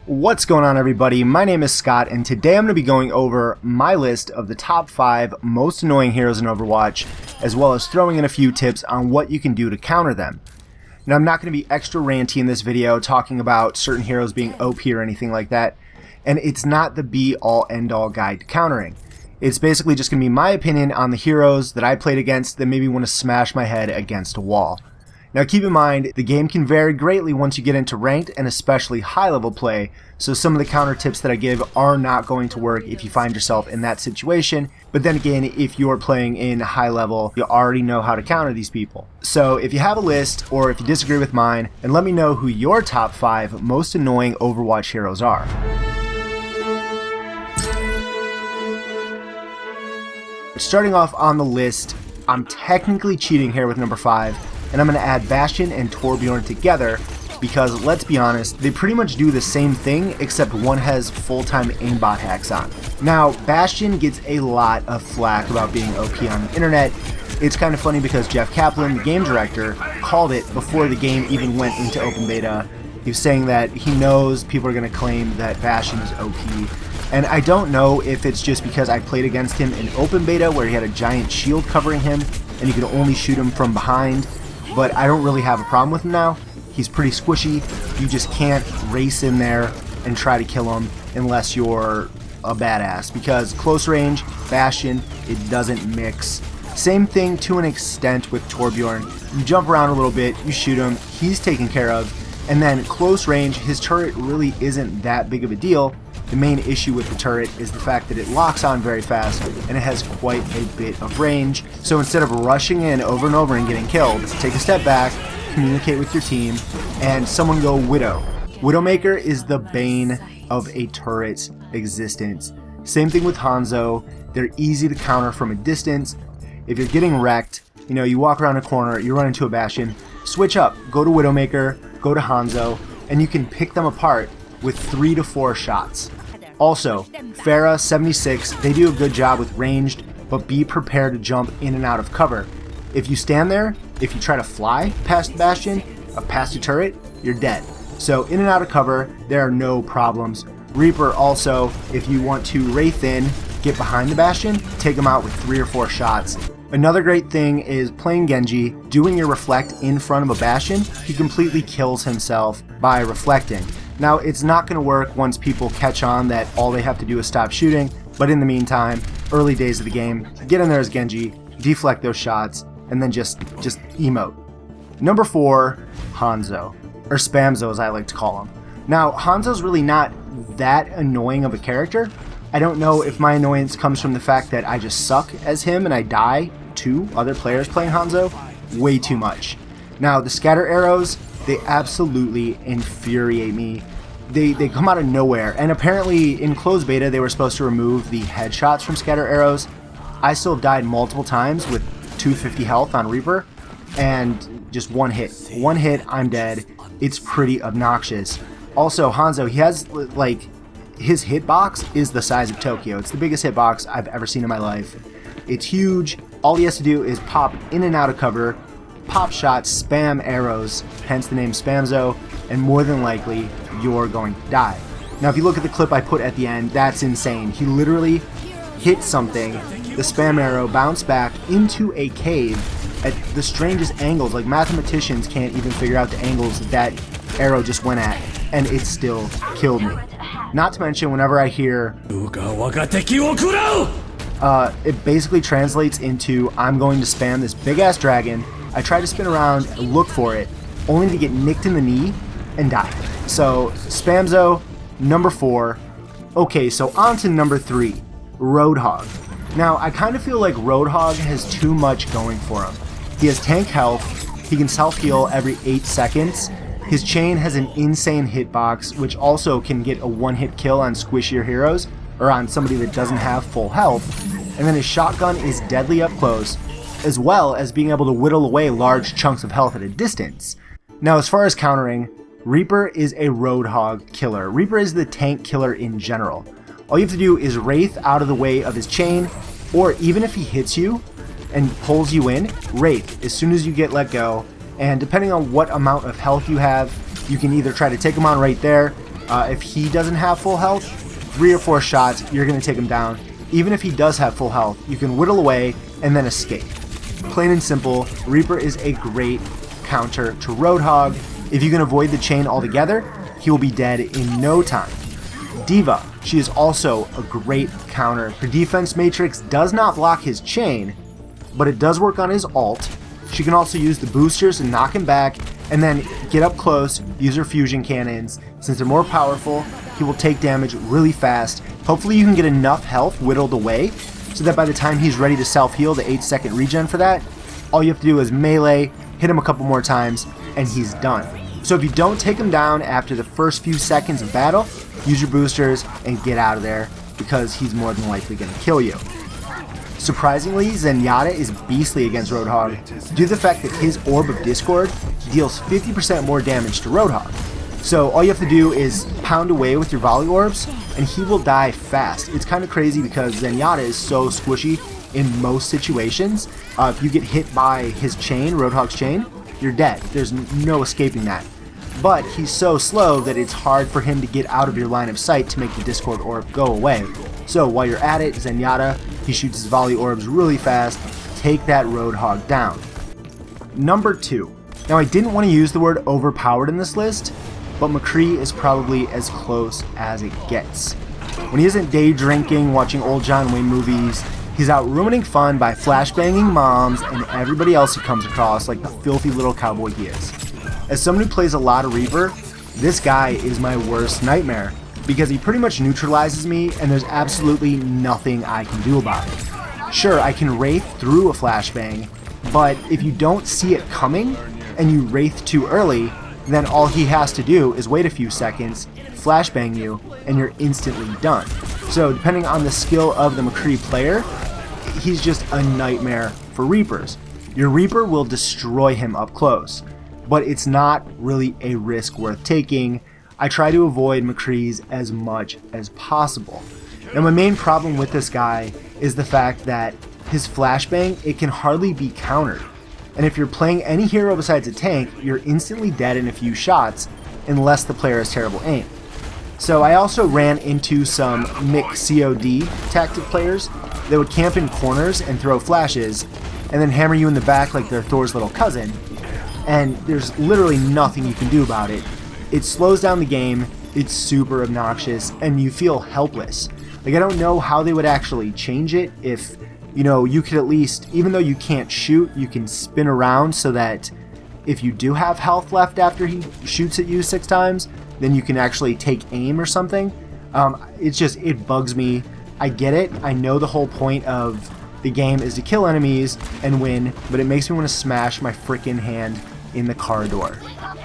What's going on, everybody? My name is Scott, and today I'm going to be going over my list of the top 5 most annoying heroes in Overwatch, as well as throwing in a few tips on what you can do to counter them. Now, I'm not going to be extra ranty in this video talking about certain heroes being OP or anything like that, and it's not the be-all end-all guide to countering. It's basically just going to be my opinion on the heroes that I played against that maybe want to smash my head against a wall. Now keep in mind, the game can vary greatly once you get into ranked and especially high level play, so some of the counter tips that I give are not going to work if you find yourself in that situation, but then again, if you're playing in high level, you already know how to counter these people. So if you have a list, or if you disagree with mine, then let me know who your top 5 most annoying Overwatch heroes are. Starting off on the list, I'm technically cheating here with number 5, and I'm going to add Bastion and Torbjorn together because, let's be honest, they pretty much do the same thing except one has full-time aimbot hacks on. Now, Bastion gets a lot of flack about being OP on the internet. It's kind of funny because Jeff Kaplan, the game director, called it before the game even went into open beta. He was saying that he knows people are going to claim that Bastion is OP. And I don't know if it's just because I played against him in open beta where he had a giant shield covering him and you could only shoot him from behind, but I don't really have a problem with him now. He's pretty squishy. You just can't race in there and try to kill him unless you're a badass, because close range, Bastion, it doesn't mix. Same thing to an extent with Torbjorn. You jump around a little bit, you shoot him, he's taken care of, and then close range, his turret really isn't that big of a deal. The main issue with the turret is the fact that it locks on very fast and it has quite a bit of range. So instead of rushing in over and over and getting killed, take a step back, communicate with your team, and someone go Widow. Widowmaker is the bane of a turret's existence. Same thing with Hanzo. They're easy to counter from a distance. If you're getting wrecked, you walk around a corner, you run into a Bastion, switch up, go to Widowmaker, go to Hanzo, and you can pick them apart with 3 to 4 shots. Also, Pharah 76, they do a good job with ranged, but be prepared to jump in and out of cover. If you stand there, if you try to fly past the Bastion, past a turret, you're dead. So in and out of cover, there are no problems. Reaper also, if you want to wraith in, get behind the Bastion, take them out with 3 or 4 shots. Another great thing is playing Genji, doing your reflect in front of a Bastion, he completely kills himself by reflecting. Now, it's not going to work once people catch on that all they have to do is stop shooting, but in the meantime, early days of the game, get in there as Genji, deflect those shots, and then just emote. Number 4, Hanzo, or Spamzo as I like to call him. Now, Hanzo's really not that annoying of a character. I don't know if my annoyance comes from the fact that I just suck as him and I die to other players playing Hanzo way too much. Now, the scatter arrows, they absolutely infuriate me. They come out of nowhere, and apparently in closed beta they were supposed to remove the headshots from scatter arrows. I still have died multiple times with 250 health on Reaper, and just one hit, I'm dead. It's pretty obnoxious. Also, Hanzo, he has, his hitbox is the size of Tokyo. It's the biggest hitbox I've ever seen in my life. It's huge. All he has to do is pop in and out of cover, pop shots, spam arrows, hence the name Spamzo, and more than likely, you're going to die. Now, if you look at the clip I put at the end, that's insane. He literally hit something, the spam arrow bounced back into a cave at the strangest angles. Like, mathematicians can't even figure out the angles that arrow just went at, and it still killed me. Not to mention, whenever I hear it basically translates into I'm going to spam this big-ass dragon. I try to spin around and look for it, only to get nicked in the knee and die. So, Spamzo, number 4. Okay, so on to number 3, Roadhog. Now, I kind of feel like Roadhog has too much going for him. He has tank health, he can self-heal every 8 seconds, his chain has an insane hitbox, which also can get a one-hit kill on squishier heroes, or on somebody that doesn't have full health, and then his shotgun is deadly up close, as well as being able to whittle away large chunks of health at a distance. Now, as far as countering, Reaper is a Roadhog killer. Reaper is the tank killer in general. All you have to do is wraith out of the way of his chain, or even if he hits you and pulls you in, wraith as soon as you get let go, and depending on what amount of health you have, you can either try to take him on right there, If he doesn't have full health, 3 or 4 shots, you're going to take him down. Even if he does have full health, you can whittle away and then escape. Plain and simple, Reaper is a great counter to Roadhog. If you can avoid the chain altogether, he will be dead in no time. D.Va, she is also a great counter. Her defense matrix does not block his chain, but it does work on his ult. She can also use the boosters and knock him back, and then get up close, use her fusion cannons. Since they're more powerful, he will take damage really fast. Hopefully you can get enough health whittled away, so that by the time he's ready to self-heal, the 8-second regen for that, all you have to do is melee, hit him a couple more times, and he's done. So if you don't take him down after the first few seconds of battle, use your boosters and get out of there, because he's more than likely going to kill you. Surprisingly, Zenyatta is beastly against Roadhog due to the fact that his Orb of Discord deals 50% more damage to Roadhog. So all you have to do is pound away with your volley orbs and he will die fast. It's kind of crazy because Zenyatta is so squishy in most situations. If you get hit by his chain, Roadhog's chain, you're dead. There's no escaping that. But he's so slow that it's hard for him to get out of your line of sight to make the Discord Orb go away. So while you're at it, Zenyatta, he shoots his volley orbs really fast. Take that Roadhog down. Number 2. Now I didn't want to use the word overpowered in this list, but McCree is probably as close as it gets. When he isn't day drinking, watching old John Wayne movies, he's out ruining fun by flashbanging moms and everybody else he comes across like the filthy little cowboy he is. As someone who plays a lot of Reaper, this guy is my worst nightmare because he pretty much neutralizes me and there's absolutely nothing I can do about it. Sure, I can wraith through a flashbang, but if you don't see it coming and you wraith too early, then all he has to do is wait a few seconds, flashbang you, and you're instantly done. So depending on the skill of the McCree player, he's just a nightmare for Reapers. Your Reaper will destroy him up close, but it's not really a risk worth taking. I try to avoid McCrees as much as possible. Now my main problem with this guy is the fact that his flashbang, it can hardly be countered. And if you're playing any hero besides a tank, you're instantly dead in a few shots unless the player has terrible aim. So I also ran into some Mick COD tactic players that would camp in corners and throw flashes and then hammer you in the back like they're Thor's little cousin. And there's literally nothing you can do about it. It slows down the game, it's super obnoxious, and you feel helpless. Like I don't know how they would actually change it if, you know, you could at least, even though you can't shoot, you can spin around so that if you do have health left after he shoots at you 6 times, then you can actually take aim or something. It bugs me. I get it. I know the whole point of the game is to kill enemies and win, but it makes me want to smash my freaking hand in the car door.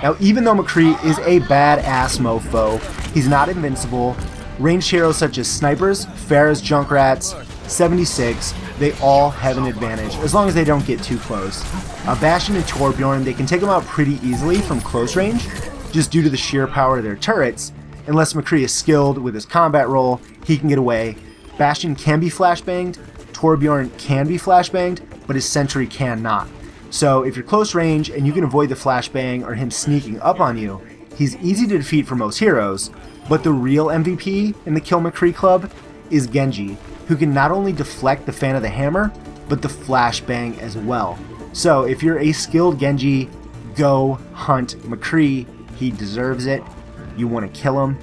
Now, even though McCree is a badass mofo, he's not invincible. Ranged heroes such as snipers, Pharah's Junkrats, 76, they all have an advantage, as long as they don't get too close. Bastion and Torbjorn, they can take them out pretty easily from close range, just due to the sheer power of their turrets. Unless McCree is skilled with his combat role, he can get away. Bastion can be flashbanged, Torbjorn can be flashbanged, but his sentry cannot. So if you're close range and you can avoid the flashbang or him sneaking up on you, he's easy to defeat for most heroes, but the real MVP in the Kill McCree Club is Genji, who can not only deflect the fan of the hammer, but the flashbang as well. So if you're a skilled Genji, go hunt McCree. He deserves it. You want to kill him,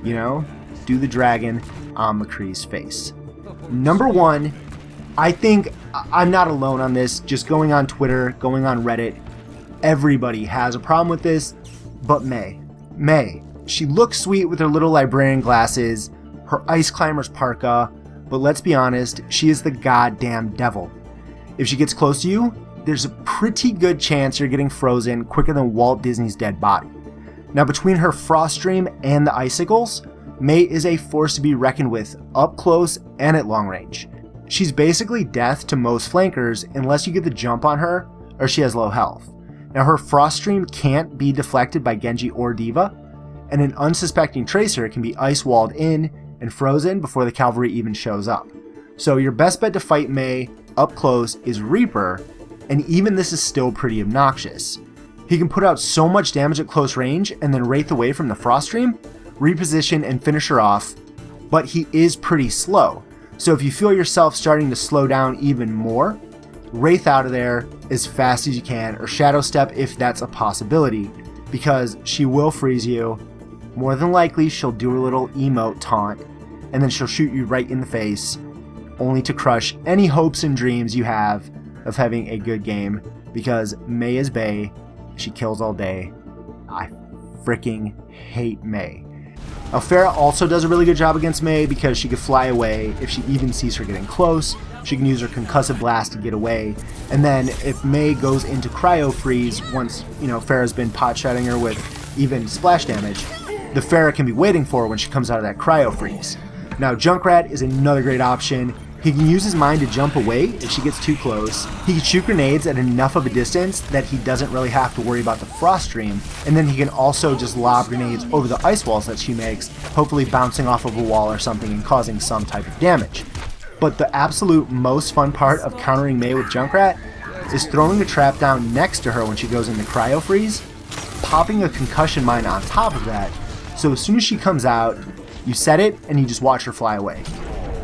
you know, do the dragon on McCree's face. Number 1, I think I'm not alone on this. Just going on Twitter, going on Reddit, everybody has a problem with this, but Mei. She looks sweet with her little librarian glasses, her ice climber's parka, but let's be honest, she is the goddamn devil. If she gets close to you, there's a pretty good chance you're getting frozen quicker than Walt Disney's dead body. Now between her frost stream and the icicles, Mei is a force to be reckoned with up close and at long range. She's basically death to most flankers unless you get the jump on her or she has low health. Now her frost stream can't be deflected by Genji or D.Va, and an unsuspecting tracer can be ice walled in and frozen before the cavalry even shows up. So your best bet to fight Mei up close is Reaper, and even this is still pretty obnoxious. He can put out so much damage at close range and then wraith away from the frost stream, reposition and finish her off, but he is pretty slow. So if you feel yourself starting to slow down even more, Wraith out of there as fast as you can, or Shadow Step if that's a possibility, because she will freeze you. More than likely she'll do her little emote taunt, and then she'll shoot you right in the face, only to crush any hopes and dreams you have of having a good game, because Mei is Bae, she kills all day. I freaking hate Mei. Now Pharah also does a really good job against Mei because she could fly away if she even sees her getting close. She can use her concussive blast to get away, and then if Mei goes into cryo freeze once Pharah's been pot shotting her with even splash damage, the Pharah can be waiting for her when she comes out of that cryo freeze. Now Junkrat is another great option. He can use his mind to jump away if she gets too close. He can shoot grenades at enough of a distance that he doesn't really have to worry about the frost stream, and then he can also just lob grenades over the ice walls that she makes, hopefully bouncing off of a wall or something and causing some type of damage. But the absolute most fun part of countering Mei with Junkrat is throwing a trap down next to her when she goes into cryo freeze, popping a concussion mine on top of that, so as soon as she comes out, you set it and you just watch her fly away.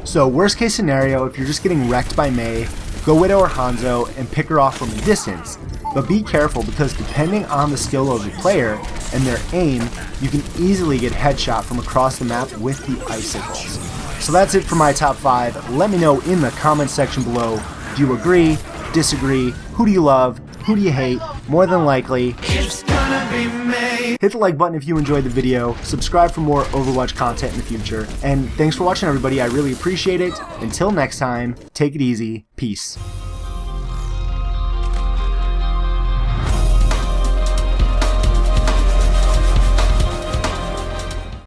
So worst case scenario, if you're just getting wrecked by Mei, go Widow or Hanzo and pick her off from a distance, but be careful because depending on the skill of the player and their aim, you can easily get headshot from across the map with the icicles. So that's it for my top 5. Let me know in the comment section below, do you agree, disagree, who do you love, who do you hate, more than likely. It's gonna be Mei. Hit the like button if you enjoyed the video, subscribe for more Overwatch content in the future, and thanks for watching everybody, I really appreciate it. Until next time, take it easy, peace.